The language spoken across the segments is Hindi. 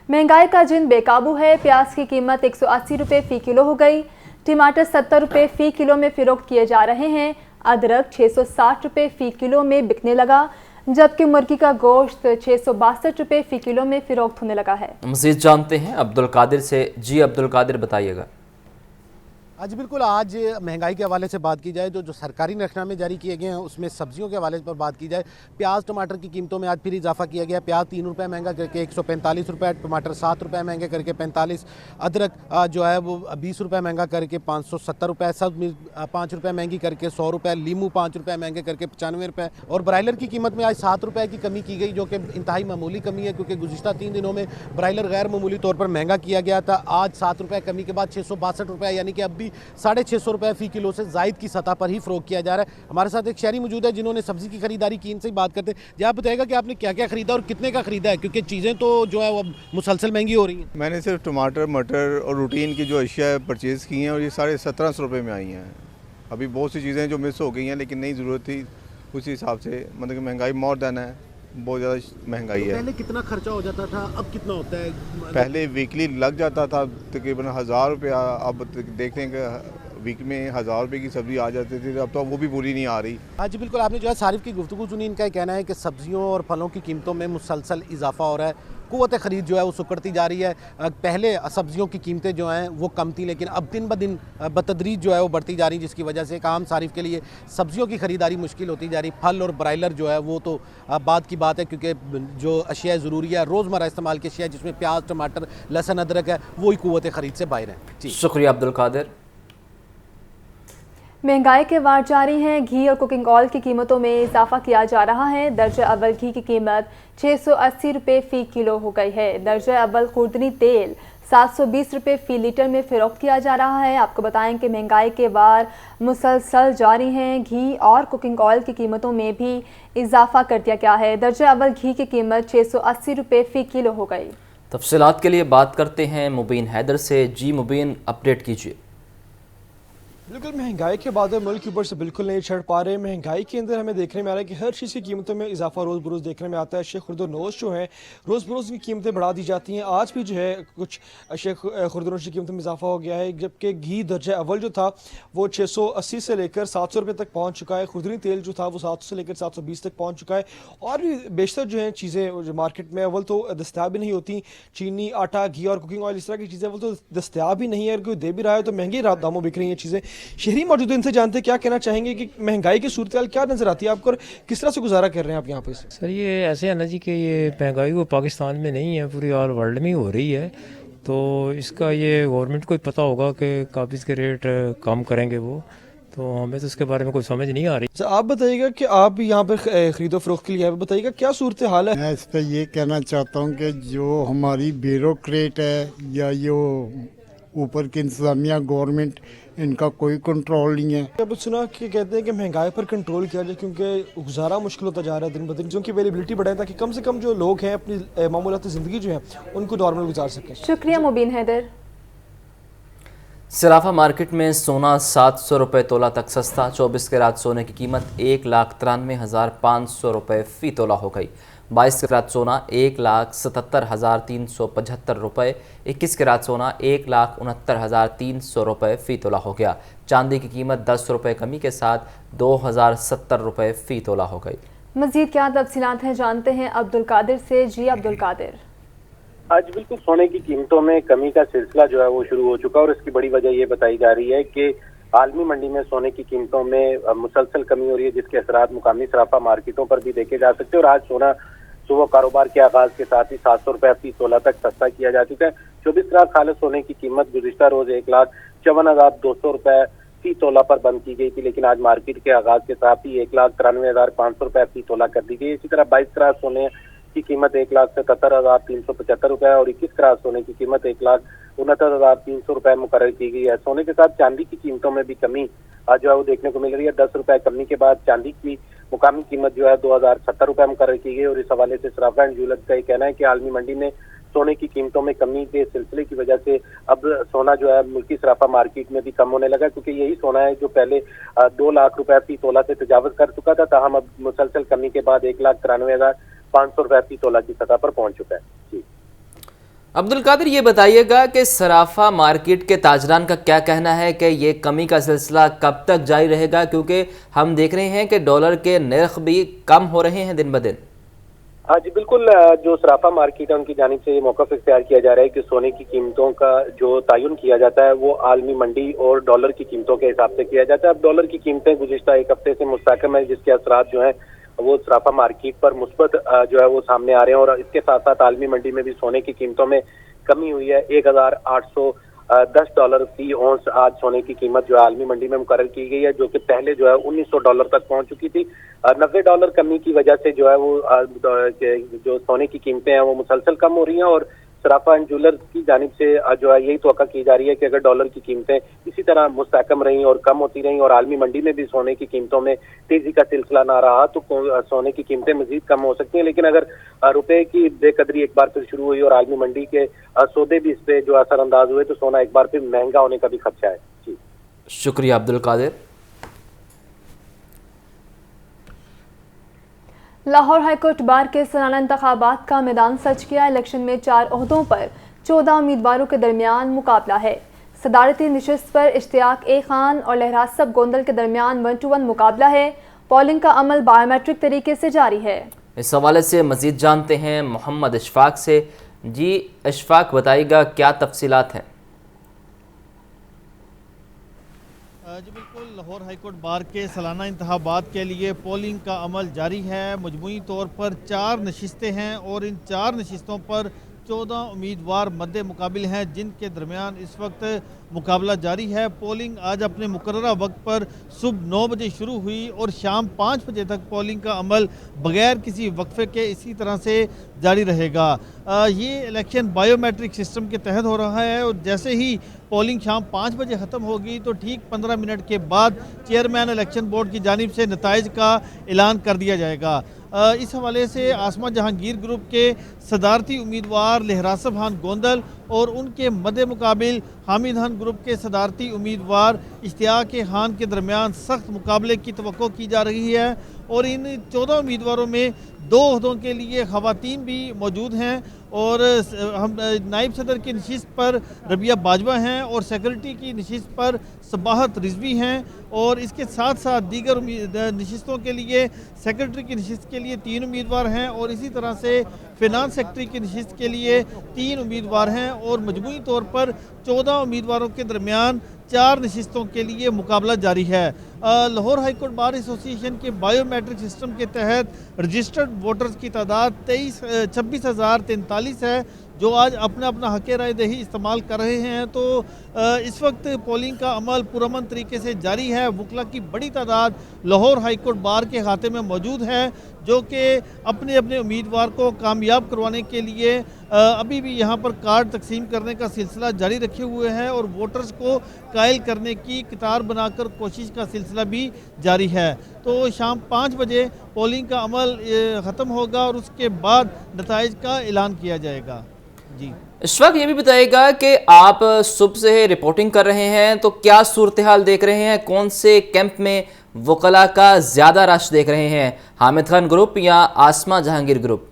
महंगाई का जिन बेकाबू है। प्याज की कीमत 180 रुपये फ़ी किलो हो गई। टमाटर 70 रुपये फ़ी किलो में फ़रोख्त किए जा रहे हैं। अदरक 660 रुपये फ़ी किलो में बिकने लगा, जबकि मुर्गी का गोश्त 662 रुपये फ़ी किलो में फ़रोख्त होने लगा है। मज़ीद जानते हैं अब्दुल कादिर से। जी अब्दुल कादिर, बताइएगा। आज बिल्कुल, आज महंगाई के हवाले से बात की जाए तो जो सरकारी नक्शनामे जारी किए गए हैं उसमें सब्जियों के हवाले पर बात की जाए। प्याज टमाटर की कीमतों में आज फिर इजाफा किया गया। प्याज 3 रुपये महंगा करके 145 रुपये, टमाटर 7 रुपये महंगे करके 45, अदरक जो है वो 20 रुपये महंगा करके 570 रुपये, सब 5 रुपये महंगी करके 100 रुपये, लीमू 5 रुपये महंगे करके 95 रुपये। और ब्रायलर की कीमत में आज 7 रुपये की कमी की गई, जो कि इंतहाई मामूली कमी है, क्योंकि गुज़िश्ता 3 दिनों में ब्रायलर गैर मामूली तौर पर महंगा किया गया था। आज 7 रुपये कमी के बाद 662 रुपये, यानी कि अब भी 650 रुपये फ़ी किलो से जायद की सतह पर ही फ़रोख्त किया जा रहा है। हमारे साथ एक शहरी मौजूद है जिन्होंने सब्जी की खरीदारी की, इनसे ही बात करते हैं। जी, आप बताइएगा कि आपने क्या क्या खरीदा और कितने का खरीदा है, क्योंकि चीज़ें तो जो है वो मुसलसल महंगी हो रही हैं। मैंने सिर्फ टमाटर, मटर और रूटीन की जो अशिया परचेज़ की हैं, और ये साढ़े 1700 रुपये में आई हैं। अभी बहुत सी चीज़ें जो मिस हो गई हैं, लेकिन नहीं ज़रूरत थी, उसी हिसाब से मतलब कि महंगाई मोर देन है, बहुत ज़्यादा महंगाई है। पहले कितना खर्चा हो जाता था, अब कितना होता है? पहले वीकली लग जाता था तकरीबन 1000 रुपया, अब देखते हैं कि वीक में 1000 रुपये की सब्ज़ी आ जाती थी, अब तो वो भी पूरी नहीं आ रही। हाँ जी बिल्कुल, आपने जो है सारिफ की गुफ्तगू सुनी। इनका कहना है कि सब्जियों और फलों की कीमतों में मुसलसल इजाफा हो रहा है, क़ुव्वत ख़रीद जो है वो सुकड़ती जा रही है। पहले सब्जियों की कीमतें जो हैं वो कम थी, लेकिन अब दिन ब दिन बतदरीज जो है वो बढ़ती जा रही, जिसकी वजह से एक आम सारिफ के लिए सब्जियों की ख़रीदारी मुश्किल होती जा रही। फल और ब्रायलर जो है वो तो बात की बात है, क्योंकि जो अशिया ज़रूरी है, रोज़मर्रा इस्तेमाल की अशिया जिसमें प्याज टमाटर लहसुन अदरक है, वही क़ुव्वत ख़रीद से बाहर है। जी शुक्रिया अब्दुल कादिर। महंगाई के वार जारी हैं। घी और कुकिंग ऑयल की कीमतों में इजाफा किया जा रहा है। दर्जा अव्वल घी की कीमत 680 रुपये फ़ी किलो हो गई है। दर्जा अव्वल खुर्दनी तेल 720 रुपये फ़ी लीटर में फ़रोख्त किया जा रहा है। आपको बताएं कि महंगाई के वार मुसलसल जारी हैं। घी और कुकिंग ऑयल की कीमतों में भी इजाफा कर दिया गया है। दर्जा अव्वल घी की कीमत 680 रुपये फ़ी किलो हो गई। तफसीलात के लिए बात करते हैं मुबीन हैदर से। जी मुबीन, अपडेट कीजिए। बिल्कुल, महंगाई के बाद मुल्क के ऊपर से बिल्कुल नहीं चढ़ पा रहे। महंगाई के अंदर हमें देखने में आ रहा है कि हर चीज़ की कीमतों में इजाफा रोज़ बरोज़ देखने में आता है। अशिया खुर्दनोश जो है रोज़ बरोज़ की कीमतें बढ़ा दी जाती हैं। आज भी जो है कुछ अशिया खुर्दनोश की कीमतों में इजाफा हो गया है, जबकि घी दर्जा अव्वल जो था वो 680 से लेकर 700 रुपये तक पहुँच चुका है। खुर्दनी तेल जो था वो 700 से लेकर 720 तक पहुँच चुका है। और भी बेशतर जो है चीज़ें जो मार्केट में अव्वल तो दस्तियाब भी नहीं होती। चीनी, आटा, घी और कुकिंग ऑयल, इस तरह की चीज़ें अव्वल तो दस्तियाब ही नहीं है। अगर कोई दे भी रहा है तो महंगे दामों बिक रही हैं चीज़ें। शहरी मौजूद इनसे जानते क्या कहना चाहेंगे कि महंगाई की सूरत हाल क्या नज़र आती है आपको और किस तरह से गुजारा कर रहे हैं आप यहाँ पे? सर ये ऐसे है ना जी कि ये महंगाई वो पाकिस्तान में नहीं है, पूरी ऑल वर्ल्ड में ही हो रही है। तो इसका ये गवर्नमेंट को पता होगा कि काबिज़ के रेट कम करेंगे वो, तो हमें तो इसके बारे में कोई समझ नहीं आ रही। अच्छा, आप बताइएगा कि आप यहाँ पर खरीदो फरोख्त के लिए बताइएगा क्या सूरत हाल है? मैं इस पर ये कहना चाहता हूँ कि जो हमारी ब्यूरोक्रेट है या जो ऊपर की इंतजामिया गवर्नमेंट, इनका कोई कंट्रोल नहीं है। अब सुना कि कहते हैं कि महंगाई पर कंट्रोल किया जाए, क्योंकि गुजारा मुश्किल होता जा रहा है दिन ब दिन, क्योंकि अवेलेबिलिटी बढ़े ताकि कम से कम जो लोग हैं अपनी मामूलाती ज़िंदगी जो है उनको नॉर्मल गुजार सकें। शुक्रिया मुबीन हैदर। सराफा मार्केट में सोना 700 रुपये तोला तक सस्ता। 24 कैरात सोने की कीमत 1,93,500 रुपये फ़ी तोला हो गई। 22 कैरात सोना 1,77,375 रुपये। 21 कैरात सोना 1,69,300 रुपये फ़ी तोला हो गया। चांदी की कीमत 10 रुपये कमी के साथ 2,070 रुपये फ़ी तोला हो गई। मज़ीद क्या तफसीलात हैं जानते हैं अब्दुल कादिर से। जी अब्दुल कादिर। आज बिल्कुल सोने की कीमतों में कमी का सिलसिला जो है वो शुरू हो चुका है, और इसकी बड़ी वजह ये बताई जा रही है कि आलमी मंडी में सोने की कीमतों में मुसलसल कमी हो रही है, जिसके असरात मुकामी सराफा मार्केटों पर भी देखे जा सकते हैं। और आज सोना सुबह कारोबार के आगाज के साथ ही 700 रुपये फ़ी तोला तक सस्ता किया जा चुका है। 24 कैरात खालिस सोने की कीमत गुज़िश्ता रोज 1,54,200 रुपये फ़ी तोला पर बंद की गई थी, लेकिन आज मार्केट के आगाज के साथ ही 1,93,500 रुपये फ़ी तोला कर दी गई। इसी तरह 22 कैरात सोने की कीमत 1,77,375 रुपये और 21 कैरात सोने की कीमत 1,69,300 रुपये मुकर्रर की गई है। सोने के साथ चांदी की कीमतों में भी कमी आज जो है वो देखने को मिल रही है। 10 रुपये कमी के बाद चांदी की मुकामी कीमत जो है 2,070 रुपये मुकर्रर की गई। और इस हवाले से सराफा एंड ज्वेलर्स का ये कहना है कि आलमी मंडी में सोने की कीमतों में कमी के सिलसिले की वजह से अब सोना जो है मुल्की सराफा मार्केट में भी कम होने लगा, क्योंकि यही सोना है जो पहले 2 लाख रुपए फ़ी तोला से तजावज कर चुका था, ताहम अब मुसलसल कमी के बाद 1,93,500 रुपये फ़ी तोला की सतह पर पहुंच चुका है। जी अब्दुल कादिर, ये बताइएगा कि सराफा मार्केट के ताजरान का क्या कहना है कि ये कमी का सिलसिला कब तक जारी रहेगा, क्योंकि हम देख रहे हैं कि डॉलर के नर्ख भी कम हो रहे हैं दिन ब दिन। हाँ जी बिल्कुल, जो सराफा मार्केट है उनकी जानिब से ये मौक़िफ़ इख्तियार किया जा रहा है कि सोने की कीमतों का जो तयन किया जाता है वो आलमी मंडी और डॉलर की कीमतों के हिसाब से किया जाता है। अब डॉलर की कीमतें गुज़िश्ता एक हफ्ते से मुस्तहकम है, जिसके असरात जो है वो सराफा मार्केट पर मुस्बत जो है वो सामने आ रहे हैं। और इसके साथ साथ आलमी मंडी में भी सोने की कीमतों में कमी हुई है। $1,810 फी औंस आज सोने की कीमत जो है आलमी मंडी में मुकर्रर की गई है, जो कि पहले जो है $1,900 तक पहुंच चुकी थी। $90 कमी की वजह से जो है वो जो सोने की कीमतें हैं वो मुसलसल कम हो रही हैं। और सराफा एंड ज्वेलर्स की जानिब से जो है यही तवक्का की जा रही है कि अगर डॉलर की कीमतें इसी तरह मुस्तहकम रहीं और कम होती रहीं और आलमी मंडी में भी सोने की कीमतों में तेजी का सिलसिला ना रहा तो सोने की कीमतें मजीद कम हो सकती हैं। लेकिन अगर रुपए की बेकदरी एक बार फिर शुरू हुई और आलमी मंडी के सौदे भी इस पे जो असरअंदाज हुए तो सोना एक बार फिर महंगा होने का भी खदशा है। जी शुक्रिया अब्दुल कादिर। लाहौर हाईकोर्ट बार के सालाना इंतखाबात का मैदान सज गया। इलेक्शन में 4 ओहदों पर 14 उम्मीदवारों के दरमियान मुकाबला है। सदारती नशिस्त पर इश्तियाक ए खान और लहरासब गोंदल के दरमियान 1-1 मुकाबला है। पोलिंग का अमल बायोमेट्रिक तरीके से जारी है। इस हवाले से मजीद जानते हैं मोहम्मद इशफाक से। जी इशफाक, बताइएगा क्या तफसीलात हैं? जी बिल्कुल, लाहौर हाईकोर्ट बार के सालाना इंतखाबात के लिए पोलिंग का अमल जारी है। मजमूई तौर पर 4 नशिस्तें हैं और इन 4 नशिस्तों पर 14 उम्मीदवार मद्दे मुकाबिल हैं, जिनके दरमियान इस वक्त मुकाबला जारी है। पोलिंग आज अपने मुकर्ररा वक्त पर सुबह 9 बजे शुरू हुई और शाम 5 बजे तक पोलिंग का अमल बगैर किसी वक्फे के इसी तरह से जारी रहेगा। ये इलेक्शन बायोमेट्रिक सिस्टम के तहत हो रहा है और जैसे ही पोलिंग शाम 5 बजे ख़त्म होगी तो ठीक 15 मिनट के बाद चेयरमैन इलेक्शन बोर्ड की जानिब से नताइज का ऐलान कर दिया जाएगा। इस हवाले से आसमा जहांगीर ग्रुप के सदारती उम्मीदवार लहरासब खान गोंदल और उनके मद्दे मुकाबिल हामिद खान ग्रुप के सदारती उम्मीदवार इश्तियाक खान के दरमियान सख्त मुकाबले की तवक्को की जा रही है। और इन 14 उम्मीदवारों में 2 ओहदों के लिए ख़वातीन भी मौजूद हैं और हम नायब सदर की नशिस्त पर रबिया बाजवा हैं और सेक्रेटरी की नशिस्त पर सबाहत रिजवी हैं। और इसके साथ साथ दीगर नशिस्तों के लिए सेक्रेटरी की नशिस्त के लिए 3 उम्मीदवार हैं और इसी तरह से फिनांस सेक्रेटरी की नशिस्त के लिए 3 उम्मीदवार हैं और मजमूई तौर पर 14 उम्मीदवारों के दरमियान 4 नशिस्तों के लिए मुकाबला जारी है। लाहौर हाईकोर्ट बार एसोसिएशन के बायोमेट्रिक सिस्टम के तहत रजिस्टर्ड वोटर्स की तादाद 26,043 है, जो आज अपना अपना हक़ राय दही इस्तेमाल कर रहे हैं। तो इस वक्त पोलिंग का अमल पुरअमन तरीके से जारी है। वकला की बड़ी तादाद लाहौर हाईकोर्ट बार के खाते में मौजूद है, जो कि अपने अपने उम्मीदवार को कामयाब करवाने के लिए अभी भी यहाँ पर कार्ड तकसीम करने का सिलसिला जारी रखे हुए हैं और वोटर्स को कायल करने की कतार बनाकर कोशिश का सिलसिला भी जारी है। तो शाम 5 बजे पोलिंग का अमल ख़त्म होगा और उसके बाद नताइज का ऐलान किया जाएगा। जी इस वक्त ये भी बताइएगा कि आप सुबह से रिपोर्टिंग कर रहे हैं, तो क्या सूरत हाल देख रहे हैं? कौन से कैंप में वकला का ज़्यादा रश देख रहे हैं, हामिद खान ग्रुप या आसमा जहांगीर ग्रुप?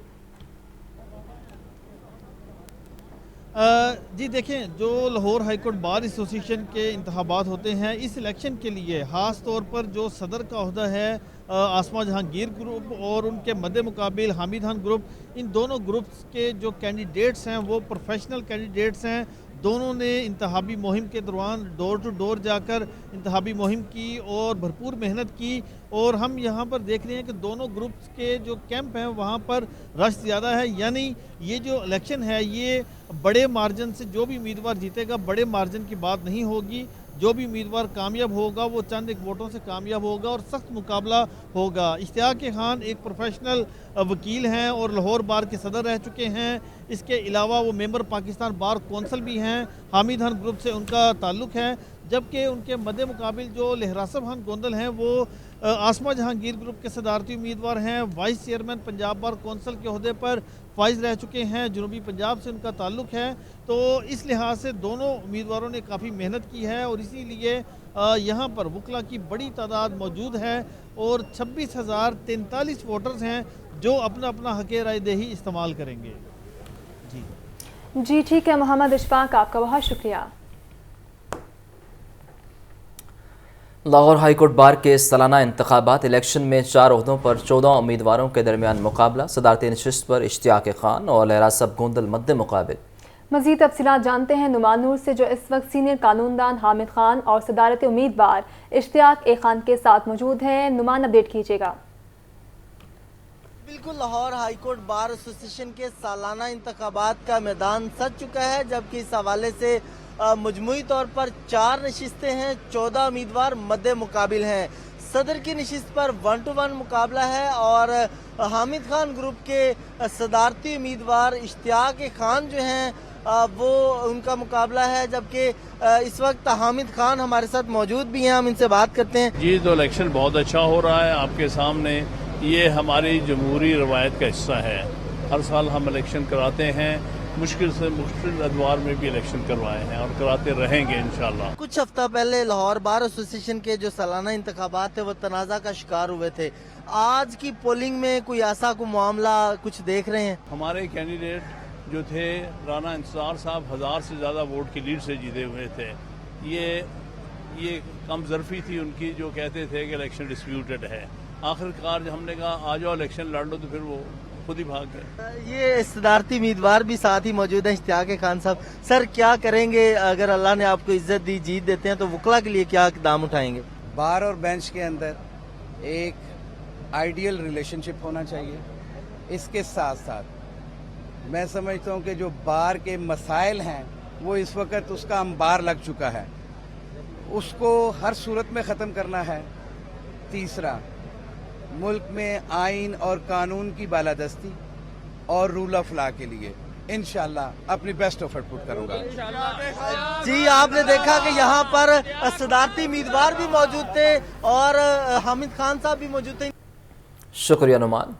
जी देखें, जो लाहौर हाईकोर्ट बार एसोसिएशन के इंतखाबात होते हैं इस इलेक्शन के लिए ख़ास तौर पर जो सदर का ओहदा है आसमा जहांगीर ग्रुप और उनके मद्दे मुकाबिल हामिद खान ग्रुप, इन दोनों ग्रुप्स के जो कैंडिडेट्स हैं वो प्रोफेशनल कैंडिडेट्स हैं। दोनों ने इंतहाबी मुहिम के दौरान डोर टू डोर जाकर इंतहाबी मुहिम की और भरपूर मेहनत की। और हम यहाँ पर देख रहे हैं कि दोनों ग्रुप्स के जो कैंप हैं वहाँ पर रश ज़्यादा है, यानी ये जो इलेक्शन है ये बड़े मार्जिन से जो भी उम्मीदवार जीतेगा बड़े मार्जिन की बात नहीं होगी। जो भी उम्मीदवार कामयाब होगा वो चंद एक वोटों से कामयाब होगा और सख्त मुकाबला होगा। इश्तियाक खान एक प्रोफेशनल वकील हैं और लाहौर बार के सदर रह चुके हैं। इसके अलावा वो मेंबर पाकिस्तान बार कौंसिल भी हैं। हामिद खान ग्रुप से उनका ताल्लुक़ है, जबकि उनके मद्दे मुकाबिल जो लहरासब खान गोंदल हैं वो आसमा जहांगीर ग्रुप के सदारती उम्मीदवार हैं। Vice chairman Punjab bar council के ओहदे पर फाइज रह चुके हैं, जनूबी पंजाब से उनका ताल्लुक़ है। तो इस लिहाज से दोनों उम्मीदवारों ने काफ़ी मेहनत की है और इसीलिए यहाँ पर वकला की बड़ी तादाद मौजूद है और 26,043 वोटर्स हैं जो अपना अपना हक़ राय दही इस्तेमाल करेंगे। जी जी ठीक है मोहम्मद इशफाक, आपका बहुत शुक्रिया। लाहौर हाईकोर्ट बार के सालाना इंतखाबात इलेक्शन में 4 ओहदों पर 14 उम्मीदवारों के दरमियान मुकाबला। सदारती नशिस्त पर इश्तियाक खान और लहरासब गोंदल मद्दे मुकाबिल। मज़ीद तफसीलात जानते हैं नुमानूर से, जो इस वक्त सीनियर कानूनदान हामिद खान और सदारती उम्मीदवार इश्तियाक खान के साथ मौजूद हैं। नुमान, अपडेट कीजिएगा। बिल्कुल, लाहौर हाईकोर्ट बार एसोसिएशन के सालाना इंतखाबात का मैदान सज चुका है, जबकि इस हवाले से मजमूई तौर पर 4 नशिस्तें हैं, 14 उम्मीदवार मद्दे मुकाबिल हैं। सदर की नशिस्त पर 1-to-1 मुकाबला है और हामिद खान ग्रुप के सदारती उम्मीदवार इश्तियाक खान जो हैं वो उनका मुकाबला है, जबकि इस वक्त हामिद खान हमारे साथ मौजूद भी हैं। हम इनसे बात करते हैं। जी, तो इलेक्शन बहुत अच्छा हो रहा है आपके सामने। ये हमारी जमहूरी रवायत का हिस्सा है। हर साल हम इलेक्शन कराते हैं, मुश्किल से मुश्किल अदवार में भी इलेक्शन करवाए हैं और कराते रहेंगे इंशाल्लाह। कुछ हफ्ता पहले लाहौर बार एसोसिएशन के जो सालाना इंतखाबात थे वो तनाज़ा का शिकार हुए थे। आज की पोलिंग में कोई ऐसा कोई मामला कुछ देख रहे हैं? हमारे कैंडिडेट जो थे राना इंतजार साहब 1000 से ज़्यादा वोट की लीड से जीते हुए थे। ये कम ज़रफ़ी थी उनकी, जो कहते थे कि इलेक्शन डिस्प्यूटेड है। आखिरकार जब हमने कहा आ जाओ इलेक्शन लड़ लो, तो फिर वो खुद ही भाग गए। ये सदारती उम्मीदवार भी साथ ही मौजूद हैं, इश्तियाक खान साहब। सर, क्या करेंगे अगर अल्लाह ने आपको इज्जत दी, जीत देते हैं, तो वकला के लिए क्या इक़दाम उठाएंगे? बार और बेंच के अंदर एक आइडियल रिलेशनशिप होना चाहिए। इसके साथ साथ मैं समझता हूँ कि जो बार के मसाइल हैं वो इस वक्त उसका अंबार लग चुका है, उसको हर सूरत में ख़त्म करना है। तीसरा, मुल्क में आइन और कानून की बालादस्ती और रूल ऑफ लॉ के लिए इंशाल्लाह अपनी बेस्ट एफर्ट पुट करूंगा। जी, आपने देखा कि यहाँ पर सदारती उम्मीदवार भी मौजूद थे और हामिद खान साहब भी मौजूद थे। शुक्रिया नुमान।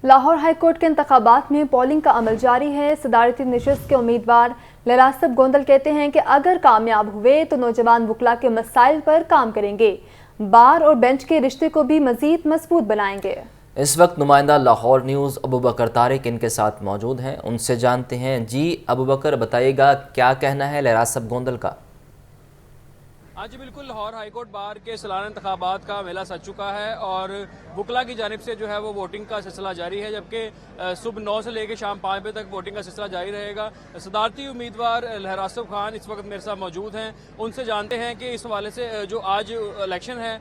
लाहौर हाईकोर्ट के इंतखाबात में पोलिंग का अमल जारी है। सदारती नशिस्त के उम्मीदवार लहरासब गोंदल कहते हैं कि अगर कामयाब हुए तो नौजवान वकला के मसाइल पर काम करेंगे, बार और बेंच के रिश्ते को भी मजीद मजबूत बनाएंगे। इस वक्त नुमाइंदा लाहौर न्यूज़ अबू बकर तारिक इनके साथ मौजूद हैं, उनसे जानते हैं। जी अबू बकर, बताइएगा क्या कहना है लहरासब गोंदल का? हाँ जी बिल्कुल, लाहौर हाईकोर्ट बार के सालाना इंतखाबात का मेला सज चुका है और वकला की जानिब से जो है वो वोटिंग का सिलसिला जारी है, जबकि सुबह 9 से लेकर शाम 5 बजे तक वोटिंग का सिलसिला जारी रहेगा। सदारती उम्मीदवार लहरासब खान इस वक्त मेरे साथ मौजूद हैं, उनसे जानते हैं कि इस हवाले से जो आज इलेक्शन है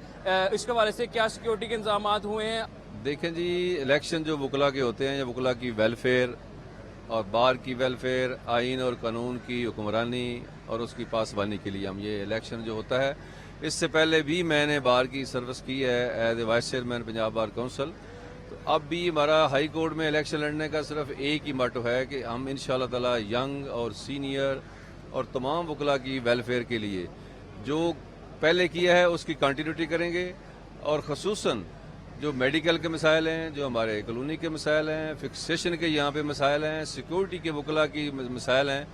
इसके हवाले से क्या सिक्योरिटी के इंतजाम हुए हैं। देखें जी, इलेक्शन जो वकला के होते हैं या वकला की वेलफेयर और बार की वेलफेयर, आइन और कानून की हुक्मरानी और उसकी पासबानी के लिए हम ये इलेक्शन जो होता है, इससे पहले भी मैंने बार की सर्विस की है as a vice chairman Punjab bar council. तो अब भी हमारा हाई कोर्ट में इलेक्शन लड़ने का सिर्फ एक ही मोटो है कि हम इंशाल्लाह ताला यंग और सीनियर और तमाम वकला की वेलफेयर के लिए जो पहले किया है उसकी कंटिन्यूटी करेंगे और ख़ुसूसन जो मेडिकल के मसाइल हैं, जो हमारे कॉलोनी के मसाइल हैं, फिक्सेशन के यहाँ पे मसाइल हैं, सिक्योरिटी के वकला की मसाइल हैं,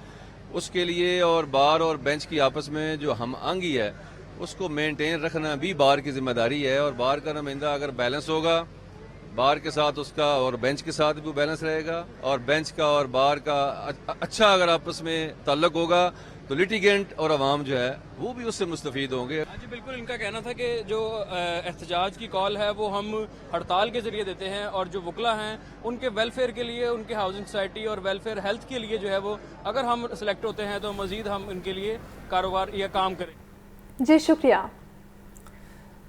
उसके लिए और बार और बेंच की आपस में जो हम आंगी है उसको मेंटेन रखना भी बार की जिम्मेदारी है। और बार का नुमाइंदा अगर बैलेंस होगा, बार के साथ उसका और बेंच के साथ भी बैलेंस रहेगा, और बेंच का और बार का अच्छा अगर आपस में ताल्लुक होगा तो लिटिगेंट और अवाम जो है वो भी उससे मुस्तफीद होंगे। जी बिल्कुल, इनका कहना था कि जो एहतजाज की कॉल है वो हम हड़ताल के जरिए देते हैं और जो वकला हैं उनके वेलफेयर के लिए, उनके हाउसिंग सोसाइटी और वेलफेयर हेल्थ के लिए जो है वो अगर हम सिलेक्ट होते हैं तो मजीद हम इनके लिए कारोबार या काम करें। जी शुक्रिया।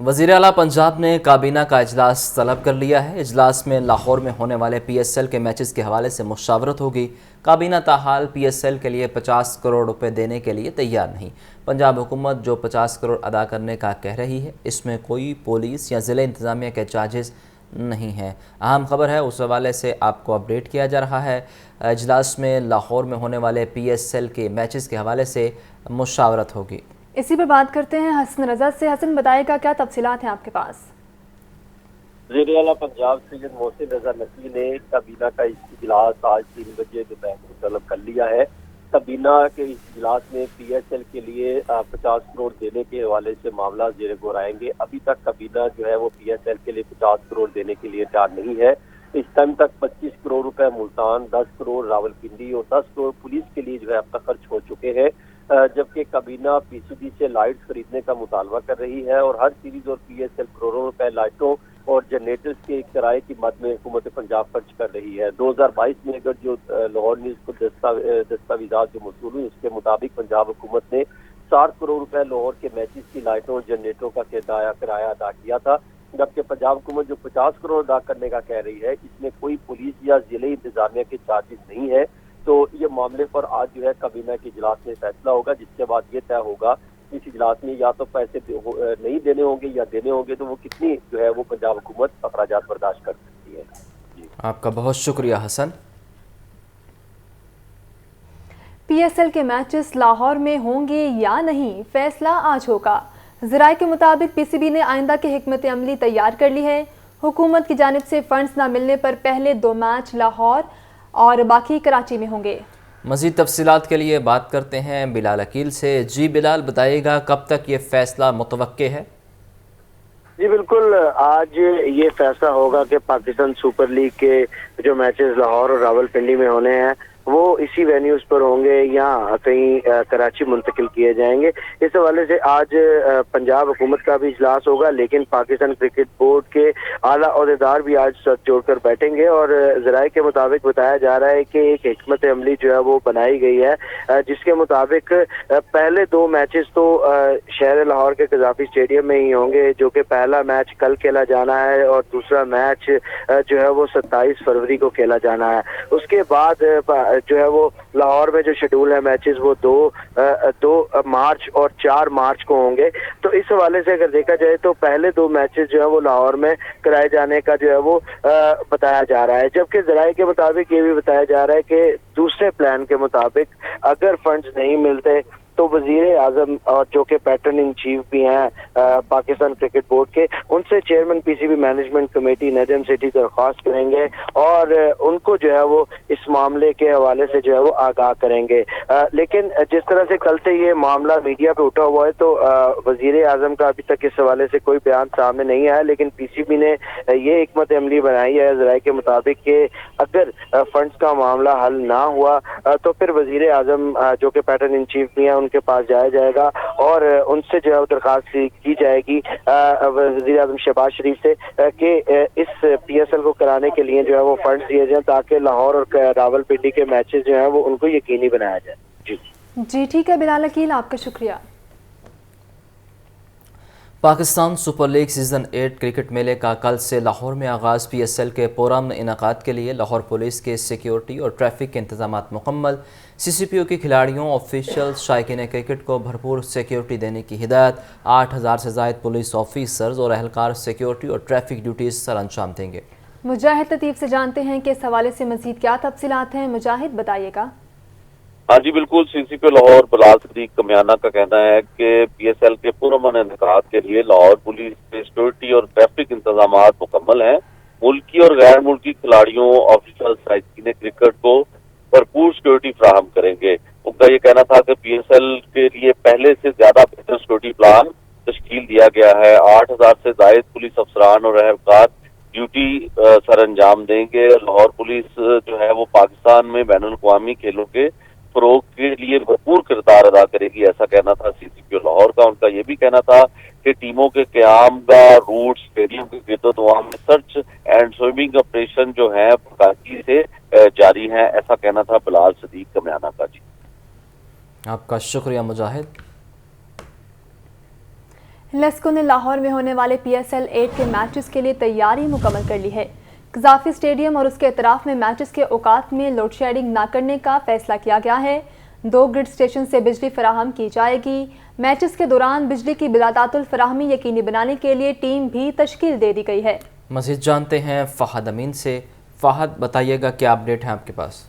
वज़ीर आला पंजाब ने काबीना का इजलास तलब कर लिया है। इजलास में लाहौर में होने वाले PSL के मैचेस के हवाले से मुशावरत होगी। काबीना ताहाल PSL के लिए 50 करोड़ रुपए देने के लिए तैयार नहीं। पंजाब हुकूमत जो 50 करोड़ अदा करने का कह रही है, इसमें कोई पुलिस या ज़िला इंतज़ामिया के चार्जेस नहीं हैं। अहम खबर है, उस हवाले से आपको अपडेट किया जा रहा है। इजलास में लाहौर में होने वाले PSL के मैचेस के हवाले से मुशावरत होगी। इसी पर बात करते हैं हसन रजा से। हसन, बताएगा क्या तफसीलात हैं आपके पास? वज़ीर आला पंजाब सैयद मोहसिन रजा नकवी ने काबीना का इजलास आज 3 बजे दोपहर को तलब कर लिया है। काबीना के इजलास में PSL के लिए 50 करोड़ देने के हवाले से मामला ज़ेर गौर आएंगे। अभी तक काबीना जो है वो PSL के लिए 50 करोड़ देने के लिए तैयार नहीं है। इस टाइम तक 25 करोड़ रुपए मुल्तान, 10 करोड़ रावलपिंडी और 10 करोड़ पुलिस के लिए जो है अब तक खर्च हो चुके हैं। जबकि काबीना पीसीबी से लाइट्स खरीदने का मुतालबा कर रही है और हर सीरीज और पीएसएल करोड़ों रुपए लाइटों और जनरेटर्स के किराए की मद में हुकूमत पंजाब खर्च कर रही है। 2022 में अगर जो लाहौर न्यूज़ को दस्तावेजात जो मौसूल हुई उसके मुताबिक पंजाब हुकूमत ने 60 करोड़ रुपए लाहौर के मैचेस की लाइटों और जनरेटरों का किराया अदा किया था। जबकि पंजाब हुकूमत जो 50 करोड़ अदा करने का कह रही है, इसमें कोई पुलिस या जिले इंतजामिया के चार्जेस नहीं है। तो ये मामले पर आज जो है काबीना के इजलास में फैसला होगा, जिसके बाद ये तय होगा इस इजलास में या तो पैसे नहीं देने होंगे या देने होंगे, तो वो कितनी जो है वो पंजाब हुकूमत अखराजात बर्दाश्त कर सकती है। आपका बहुत शुक्रिया हसन। पीएसएल के मैचेस लाहौर में होंगे या नहीं, फैसला आज होगा। ज़राए के मुताबिक पीसीबी ने आइंदा की हिकमत अमली तैयार कर ली है। हुकूमत की जानिब से फंड्स न मिलने पर पहले 2 मैच लाहौर और बाकी कराची में होंगे। मज़ीद तफसीलात के लिए बात करते हैं बिलाल अकील से। जी बिलाल, बताइएगा कब तक ये फैसला मुतवक्के है? जी बिल्कुल, आज ये फैसला होगा कि पाकिस्तान सुपर लीग के जो मैचेस लाहौर और रावलपिंडी में होने हैं वो इसी वेन्यूज पर होंगे या कहीं कराची मुंतकिल किए जाएंगे। इस हवाले से आज पंजाब हुकूमत का भी इजलास होगा, लेकिन पाकिस्तान क्रिकेट बोर्ड के आला ओहदेदार भी आज साथ जोड़कर बैठेंगे और ज़राए के मुताबिक बताया जा रहा है कि एक हिकमत अमली जो है वो बनाई गई है, जिसके मुताबिक पहले 2 मैचेस तो शहर लाहौर के कज़ाफ़ी स्टेडियम में ही होंगे, जो कि पहला मैच कल खेला जाना है और दूसरा मैच जो है वो 27 फरवरी को खेला जाना है। उसके बाद जो है वो लाहौर में जो शेड्यूल है मैचेस वो 2 मार्च और 4 मार्च को होंगे। तो इस हवाले से अगर देखा जाए तो पहले 2 मैचेस जो है वो लाहौर में कराए जाने का जो है वो बताया जा रहा है। जबकि ज़राए के मुताबिक ये भी बताया जा रहा है कि दूसरे प्लान के मुताबिक अगर फंड्स नहीं मिलते तो वजीर आजम और जो कि पैटर्न इन चीफ भी हैं पाकिस्तान क्रिकेट बोर्ड के, उनसे चेयरमैन पीसीबी मैनेजमेंट कमेटी नजम सिटी दरख्वास्त करेंगे और उनको जो है वो इस मामले के हवाले से जो है वो आगाह करेंगे। लेकिन जिस तरह से कल से ये मामला मीडिया पे उठा हुआ है तो वजीर आजम का अभी तक इस हवाले से कोई बयान सामने नहीं आया, लेकिन पीसीबी ने ये हिकमत अमली बनाई है ज़राए के मुताबिक कि अगर फंड्स का मामला हल ना हुआ तो फिर वजीर आजम जो कि पैटर्न इन चीफ भी हैं उनके पास जाया जाएगा और उनसे जो है दरखास्त की जाएगी वज़ीर आज़म शहबाज शरीफ से कि इस पीएसएल को कराने के लिए जो है वो फंड्स दिए जाएं ताकि लाहौर और रावलपिंडी के मैचेस जो हैं वो उनको यकीनी बनाया जाए। जी ठीक है बिलाल अकील, आपका शुक्रिया। Pakistan super league season 8 cricket मेले का कल से लाहौर में आगाज़। पीएसएल के पुरअमन इनेकाद के लिए लाहौर पुलिस के सिक्योरिटी और ट्रैफिक के इंतजामात मुकम्मल। सीसीपीओ के खिलाड़ियों, ऑफिशियल, शायकीन क्रिकेट को भरपूर सिक्योरिटी देने की हिदायत। 8000 से ज़ायद पुलिस ऑफिसर्स और अहलकार सिक्योरिटी और ट्रैफिक ड्यूटीज़ सर अंजाम देंगे। मुजाहिद लतीफ़ से जानते हैं कि इस हवाले से मज़ीद क्या तफसीलात हैं। मुजाहिद बताइएगा। हाँ जी बिल्कुल, सीसीपी लाहौर बिलाल सदीक कमियाना का कहना है कि पीएसएल के पुरअमन इनेकाद के लिए लाहौर पुलिस के सिक्योरिटी और ट्रैफिक इंतजाम मुकम्मल हैं। मुल्की और गैर मुल्की खिलाड़ियों, ऑफिशियल, शायकीन क्रिकेट को भरपूर सिक्योरिटी फराहम करेंगे। उनका ये कहना था कि पीएसएल के लिए पहले से ज्यादा बेहतर सिक्योरिटी प्लान तश्कील दिया गया है। 8000 से जायद पुलिस अफसरान और अहलकार ड्यूटी सर अंजाम देंगे। लाहौर पुलिस जो है वो पाकिस्तान में बैनुल-अक़वामी खेलों के फरोग के लिए भरपूर किरदार अदा करेगी, ऐसा कहना था सीसीपी लाहौर का। उनका ये भी कहना था कि टीमों के क़याम का रूट, स्टेडियम के गिरदोतवाम में सर्च एंड स्विमिंग ऑपरेशन जो है बाकायदगी से जारी हैं, ऐसा कहना था बिलाल सदीक कमियाना का। जी आपका शुक्रिया मुजाहिद। लेस्को ने लाहौर में होने वाले पीएसएल 8 के मैचेस के लिए तैयारी मुकम्मल कर ली है। कज़ाफ़ी स्टेडियम और उसके अतराफ में मैचेस के औकात में लोड शेडिंग न करने का फैसला किया गया है। 2 ग्रिड स्टेशन से बिजली फराहम की जाएगी। मैचेस के दौरान बिजली की बिलातातुल फराहमी यकीनी बनाने के लिए टीम भी तश्कील दे दी गई है। मज़ीद जानते हैं फ़हद अमीन से। फ़हद बताइएगा क्या अपडेट है आपके पास?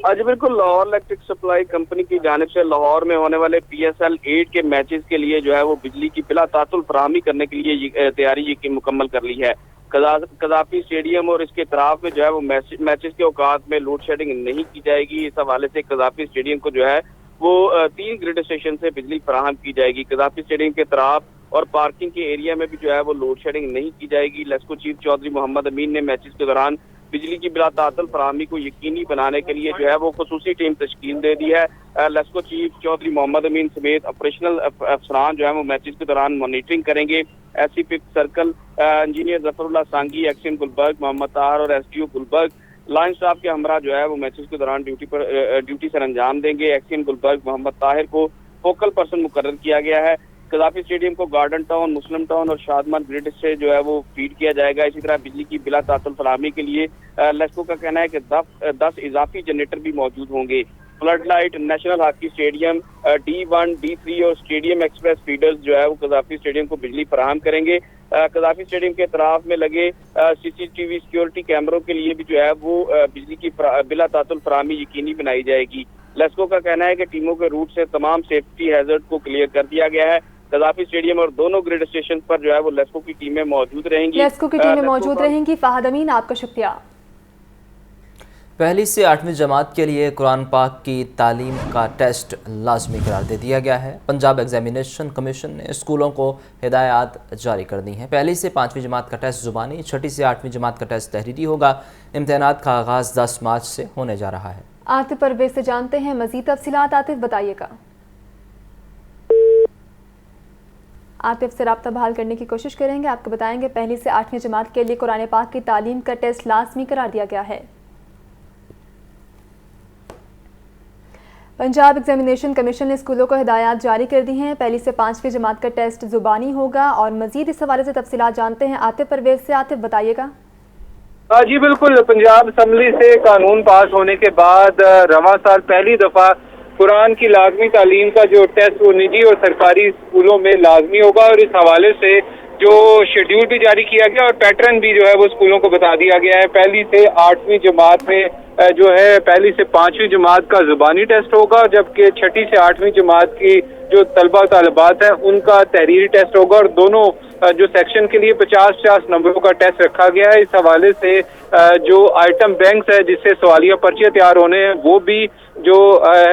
आज बिल्कुल, लाहौर इलेक्ट्रिक सप्लाई कंपनी की जानिब से लाहौर में होने वाले पीएसएल 8 के मैचेस के लिए जो है वो बिजली की बिलातातुल फराहमी करने के लिए तैयारी मुकम्मल कर ली है। कज़ाफ़ी स्टेडियम और इसके तरफ में जो है वो मैचेस के औकात में लोड शेडिंग नहीं की जाएगी। इस हवाले से कज़ाफ़ी स्टेडियम को जो है वो 3 ग्रिड स्टेशन से बिजली फराहम की जाएगी। कज़ाफ़ी स्टेडियम के तरफ और पार्किंग के एरिया में भी जो है वो लोड शेडिंग नहीं की जाएगी। लेस्को चीफ चौधरी मोहम्मद अमीन ने मैचेस के दौरान बिजली की बिला तातुल फराहमी को यकीनी बनाने के लिए जो है वो खुसूसी टीम तश्कील दे दी है। लेस्को चीफ चौधरी मोहम्मद अमीन समेत ऑपरेशनल अफसरान जो है वो मैचेस के दौरान मॉनिटरिंग करेंगे। SCP सर्कल इंजीनियर जफरुल्लाह सांगी, एक्शन गुलबर्ग, मोहम्मद ताहर और SDO गुलबर्ग लाइन स्टाफ के हमरा जो है वो मैचेस के दौरान ड्यूटी सर अंजाम देंगे। एक्शन गुलबर्ग मोहम्मद ताहिर को फोकल पर्सन मुकर्रर किया गया है। कदाफी स्टेडियम को गार्डन टाउन, मुस्लिम टाउन और शादमान ग्रिड से जो है वो फीड किया जाएगा। इसी तरह बिजली की बिला तातुल फराहमी के लिए लेस्को का कहना है कि 10 इजाफी जनरेटर भी मौजूद होंगे। Flood light, national hockey stadium, D1, D3 और स्टेडियम एक्सप्रेस फीडर्स जो है वो कदाफी स्टेडियम को बिजली फराहम करेंगे। कदाफी स्टेडियम के अतराफ में लगे CCTV सिक्योरिटी कैमरों के लिए भी जो है वो बिजली की बिला तातुल फराहमी यकीनी बनाई जाएगी। लेस्को का कहना है कि टीमों के रूट से तमाम सेफ्टी हैजर्ड को क्लियर कर दिया गया है। कदाफी स्टेडियम और दोनों ग्रिड स्टेशन पर जो है वो लेस्को की टीमें मौजूद रहेंगी। लेस्को की टीमें मौजूद रहेंगी। फहद अमीन, आपका शुक्रिया। पहली से 8वीं जमात के लिए कुरान पाक की तालीम का टेस्ट लाजमी करार दे दिया गया है। पंजाब एग्जामिनेशन कमीशन ने स्कूलों को हिदायत जारी कर दी हैं। पहली से 5वीं जमात का टेस्ट ज़ुबानी, 6ठी से 8वीं जमात का टेस्ट तहरीरी होगा। इम्तहानात का आगाज़ 10 मार्च से होने जा रहा है। आतिफ परवेज से जानते हैं मज़ीद तफसीलात। आतिफ, बताइएगा। आतिफ से रब्ता बहाल करने की कोशिश करेंगे। आपको बताएंगे पहली से 8वीं जमात के लिए कुरान पाक की तालीम का टेस्ट लाजमी करार दिया गया है। पंजाब एग्जामिनेशन कमीशन ने स्कूलों को हिदायत जारी कर दी हैं। पहली से 5वीं जमात का टेस्ट ज़ुबानी होगा और मज़ीद इस हवाले से तफसीलात जानते हैं आतिफ परवेज से। आतिफ, बताइएगा। जी बिल्कुल, पंजाब असम्बली से कानून पास होने के बाद रवां साल पहली दफा कुरान की लाजमी तालीम का जो टेस्ट वो निजी और सरकारी स्कूलों में लाजमी होगा और इस हवाले से जो शेड्यूल भी जारी किया गया और पैटर्न भी जो है वो स्कूलों को बता दिया गया है। पहली से 8वीं जमात में जो है पहली से 5वीं जमात का ज़ुबानी टेस्ट होगा, जबकि 6ठी से 8वीं जमात की जो तलबा तालिबात हैं उनका तहरीरी टेस्ट होगा और दोनों जो सेक्शन के लिए 50-50 नंबरों का टेस्ट रखा गया है। इस हवाले से जो आइटम बैंक्स है जिससे सवालिया पर्चे तैयार होने हैं वो भी जो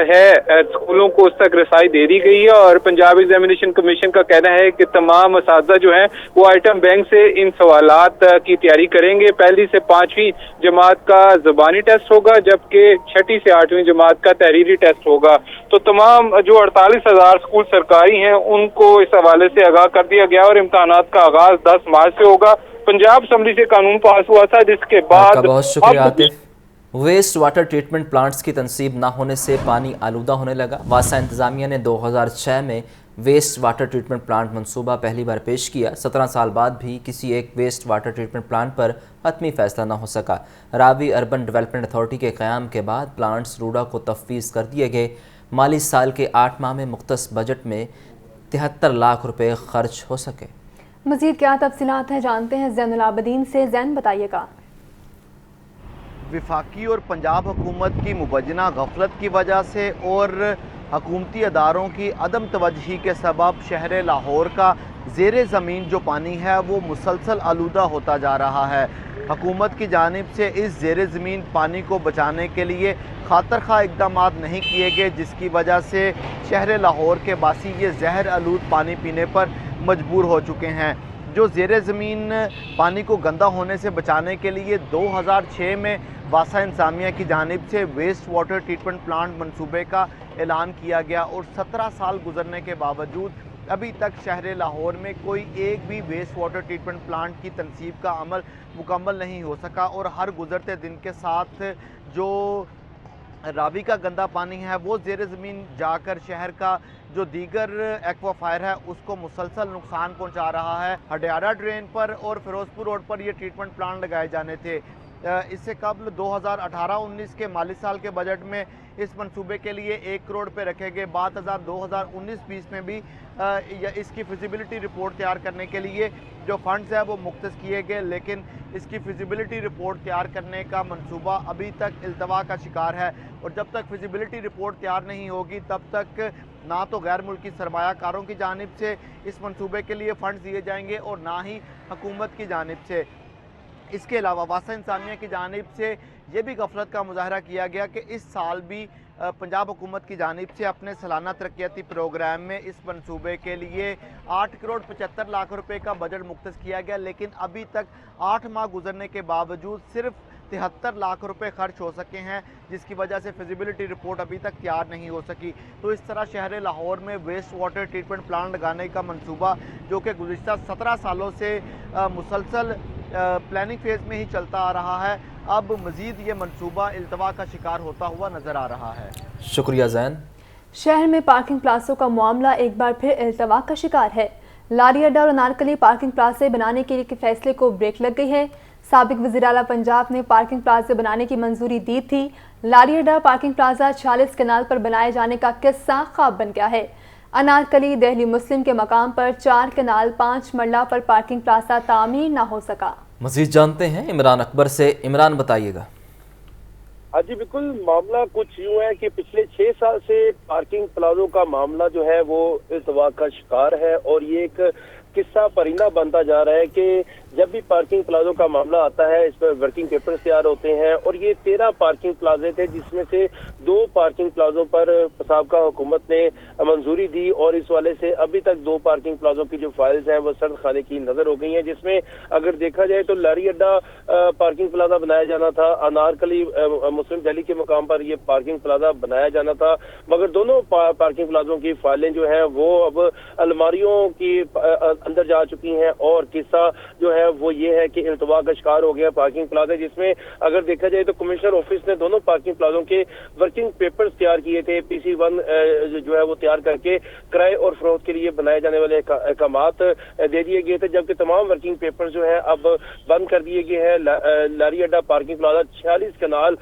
है स्कूलों को उस तक रसाई दे दी गई है और पंजाब एग्जामिनेशन कमीशन का कहना है कि तमाम असातिज़ा जो हैं वो आइटम बैंक से इन सवालात की तैयारी करेंगे। पहली से 5वीं जमात का ज़ुबानी टेस्ट होगा, जबकि 6ठी से 8वीं जमात का तहरीरी टेस्ट होगा। तो तमाम जो 48,000 स्कूल सरकारी हैं उनको इस हवाले से आगाह कर दिया गया और इम्तहानात का आगाज 10 मार्च से होगा। पंजाब असम्बली से कानून पास हुआ था जिसके बाद बहुत शुक्रिया Atif. Waste water treatment plants की तनसीब ना होने से पानी आलूदा होने लगा। वासा इंतजामिया ने 2006 में वेस्ट वाटर ट्रीटमेंट प्लांट मंसूबा पहली बार पेश किया। 17 साल बाद भी किसी एक वेस्ट वाटर ट्रीटमेंट प्लांट पर हतमी फैसला ना हो सका। रावी अर्बन डेवलपमेंट अथॉरिटी के क़याम के बाद प्लांट्स रूडा को तफवीज़ कर दिए गए। माली साल के 8 माह में मुख्तस बजट में 73 लाख रुपए खर्च हो सके। मज़ीद क्या तफसीलात हैं जानते हैं ज़ैनुल आबिदीन से। ज़ैन, बताइएगा। वफाकी और पंजाब हुकूमत की मुबजना गफलत की वजह से और हकूमती अदारों की अदम तवज्ही के सबब शहर लाहौर का ज़ेरे ज़मीन जो पानी है वो मुसलसल आलूदा होता जा रहा है। हुकूमत की जानिब से इस ज़ेरे ज़मीन पानी को बचाने के लिए खातर खा इक़दाम नहीं किए गए, जिसकी वजह से शहर लाहौर के बासी ये जहर आलूद पानी पीने पर मजबूर हो चुके हैं। जो ज़ेरे ज़मीन पानी को गंदा होने से बचाने के लिए 2006 में वासा इंतजामिया की जानिब से वेस्ट वाटर ट्रीटमेंट प्लांट मंसूबे का ऐलान किया गया और 17 साल गुजरने के बावजूद अभी तक शहर लाहौर में कोई एक भी वेस्ट वाटर ट्रीटमेंट प्लांट की तनसीब का अमल मुकम्मल नहीं हो सका और हर गुजरते दिन के साथ जो रावी का गंदा पानी है वो ज़ेरे ज़मीन जाकर शहर का जो दीगर एक्वाफायर है उसको मुसलसल नुकसान पहुंचा रहा है। हडियारा ड्रेन पर और फिरोजपुर रोड पर ये ट्रीटमेंट प्लांट लगाए जाने थे। इससे कबल 2018-19 के माली साल के बजट में इस मंसूबे के लिए 1 करोड़ पे रखे गए। बाद 2019-20 में भी इसकी फिजिबिलिटी रिपोर्ट तैयार करने के लिए जो फंड्स है वो मुख्तस किए गए, लेकिन इसकी फिजिबिलिटी रिपोर्ट तैयार करने का मंसूबा अभी तक इल्तवा का शिकार है और जब तक फिजिबिलिटी रिपोर्ट तैयार नहीं होगी तब तक ना तो गैर मुल्की सरमायाकारों की जानिब से इस मंसूबे के लिए फंड्स दिए जाएंगे और ना ही हुकूमत की जानिब से। इसके अलावा वासा इंतजामिया की जानिब से ये भी गफलत का मुजाहरा किया गया कि इस साल भी पंजाब हुकूमत की जानिब से अपने सालाना तरक्याती प्रोग्राम में इस मंसूबे के लिए 8 करोड़ 75 लाख रुपए का बजट मुख्तस किया गया, लेकिन अभी तक 8 माह गुजरने के बावजूद सिर्फ 73 लाख रुपए खर्च हो सके हैं, जिसकी वजह से फिजिबिलिटी रिपोर्ट अभी तक तैयार नहीं हो सकी। तो इस तरह शहर लाहौर में वेस्ट वाटर ट्रीटमेंट प्लांट लगाने का मंसूबा, जो कि गुज़िश्ता 17 सालों से मुसलसल प्लानिंग फेज में ही चलता आ रहा है, अब मजीद ये मंसूबा इल्तवा का शिकार होता हुआ नजर आ रहा है। शुक्रिया जैन। शहर में पार्किंग प्लाजों का मामला एक बार फिर इल्तवा का शिकार है। लारी अड्डा और अनारकली पार्किंग प्लाजे बनाने के फैसले को ब्रेक लग गई है। साबिक वज़ीर आला पंजाब ने पार्किंग प्लाजे बनाने की मंजूरी दी थी। लारी अड्डा पार्किंग प्लाजा 46 कनाल पर बनाए जाने का किस्सा ख्वाब बन गया है। अनारकली दिल्ली मुस्लिम के मकाम पर 4 कनाल 5 मरला पर पार्किंग प्लाजा तामीर न हो सका। मजीद जानते हैं इमरान अकबर से। इमरान बताइएगा। हाँ जी बिल्कुल, मामला कुछ यूँ है कि पिछले 6 साल से पार्किंग प्लाजों का मामला जो है वो इल्तवा का शिकार है और ये एक किस्सा परिंदा बनता जा रहा है कि जब भी पार्किंग प्लाजों का मामला आता है इस पर वर्किंग पेपर्स तैयार होते हैं और ये 13 पार्किंग प्लाजे थे, जिसमें से 2 पार्किंग प्लाजों पर साबका हुकूमत ने मंजूरी दी और इस वाले से अभी तक 2 पार्किंग प्लाजों की जो फाइल्स हैं वो सर्द खाने की नजर हो गई हैं, जिसमें अगर देखा जाए तो लारी अड्डा पार्किंग प्लाजा बनाया जाना था, अनारकली मुस्लिम दिल्ली के मुकाम पर ये पार्किंग प्लाजा बनाया जाना था, मगर दोनों पार्किंग प्लाजों की फाइलें जो है वो अब अलमारियों की अंदर जा चुकी हैं और किस्सा जो है वो ये है कि इल्तवा का शिकार हो गया पार्किंग प्लाजा, जिसमें अगर देखा जाए तो कमिश्नर ऑफिस ने दोनों पार्किंग प्लाजों के वर्किंग पेपर्स तैयार किए थे। PC1 जो है वो तैयार करके किराए और फरोख्त के लिए बनाए जाने वाले अहकामात दे दिए गए थे, जबकि तमाम वर्किंग पेपर जो है अब बंद कर दिए गए हैं। लारी अड्डा पार्किंग प्लाजा 46 कनाल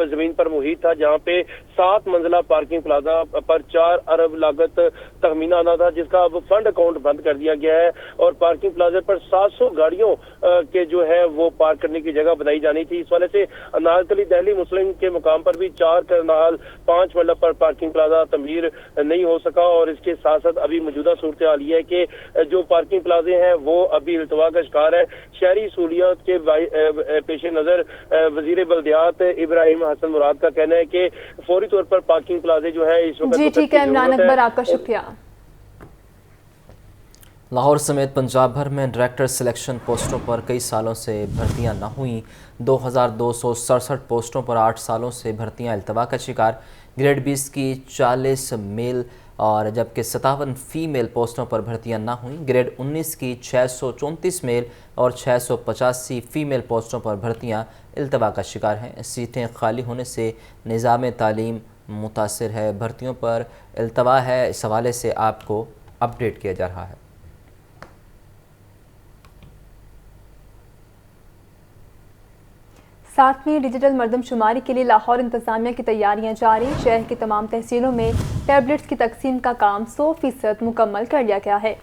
जमीन पर मुहित था, जहाँ पे 7 मंजिला पार्किंग प्लाजा पर 4 अरब लागत तखमीना आना था, जिसका अब फंड अकाउंट बंद कर दिया गया है और पार्किंग प्लाजा पर 700 गाड़ियों के जो है वो पार्क करने की जगह बनाई जानी थी। इस वाले से अनारकली दिल्ली मुस्लिम के मुकाम पर भी 4 कनाल 5 मरला पर पार्किंग प्लाजा तमीर नहीं हो सका और इसके साथ साथ अभी मौजूदा सूरत हाल ये है कि जो पार्किंग प्लाजे हैं वो अभी इल्तवा का शिकार है। शहरी सहूलियत के पेश नजर वजीर बल्दियात इब्राहिम हसन मुराद का कहना है कि फौरी तौर पर पार्किंग प्लाजे जो है इस वक्त जी ठीक है इमरान अकबर, आपका शुक्रिया। लाहौर समेत पंजाब भर में डायरेक्टर सिलेक्शन पोस्टों पर कई सालों से भर्तियां न हुई। 2267 पोस्टों पर 8 सालों से भर्तियां इल्तवा का शिकार। ग्रेड 20 की 40 मेल और जबकि 57 फीमेल पोस्टों पर भर्तियां न हुई। ग्रेड 19 की 634 मेल और 685 फीमेल पोस्टों पर भर्तियां इल्तवा का शिकार हैं। सीटें खाली होने से निज़ाम तालीम मुतासिर है। भर्तियों पर इल्तवा है, इस हवाले से आपको अपडेट किया जा रहा है। सातवीं डिजिटल मरदमशुमारी के लिए लाहौर इंतजामिया की तैयारियां जारी। शहर की तमाम तहसीलों में टैबलेट्स की तकसीम का काम 100% मुकम्मल कर लिया गया है।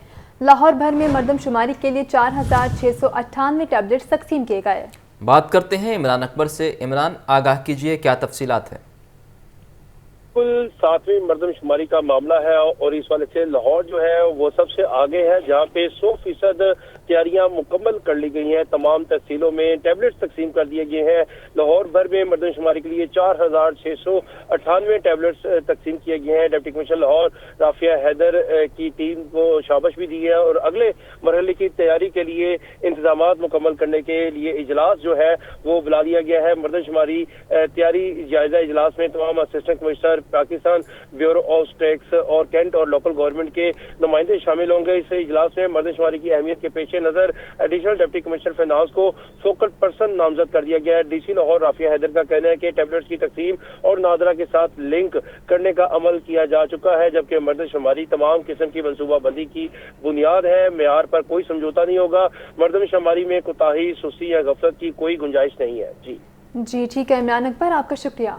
लाहौर भर में मरदमशुमारी के लिए 4698 टैबलेट्स तकसीम किए गए। बात करते हैं इमरान अकबर से। इमरान, आगाह कीजिए, क्या तफसीलात है? कुल 7वीं मरदमशुमारी का मामला है और इस वाले से लाहौर जो है वो सबसे आगे है, जहाँ पे 100% तैयारियां मुकम्मल कर ली गई हैं। तमाम तहसीलों में टैबलेट्स तकसीम कर दिए गए हैं। लाहौर भर में मरदमशुमारी के लिए 4698 टैबलेट्स तकसीम किए गए हैं। डिप्टी कमिश्नर लाहौर राफिया हैदर की टीम को शाबाश भी दी है और अगले मरहले की तैयारी के लिए इंतजाम मुकम्मल करने के लिए इजलास जो है वो बुला लिया गया है। मरदमशुमारी तैयारी जायजा इजलास में तमाम assistant commissioner, Pakistan bureau of tax और कैंट और लोकल गवर्नमेंट के नुमाइंदे शामिल होंगे। इस इजलास में मरदमशुमारी की अहमियत के पेश नजर एडिशनल डिप्टी कमिश्नर फाइनेंस को फोकल पर्सन नामजद कर दिया गया है। DC लाहौर राफिया हैदर का कहना है कि टैबलेट्स की तकसीम और नादरा के साथ लिंक करने का अमल किया जा चुका है, जबकि मरदमशुमारी तमाम किस्म की मनसूबाबंदी की बुनियाद है। मेयार पर कोई समझौता नहीं होगा। मरदमशुमारी में कोताही, सुस्ती या गफलत की कोई गुंजाइश नहीं है। जी ठीक है इमरान अकबर, आपका शुक्रिया।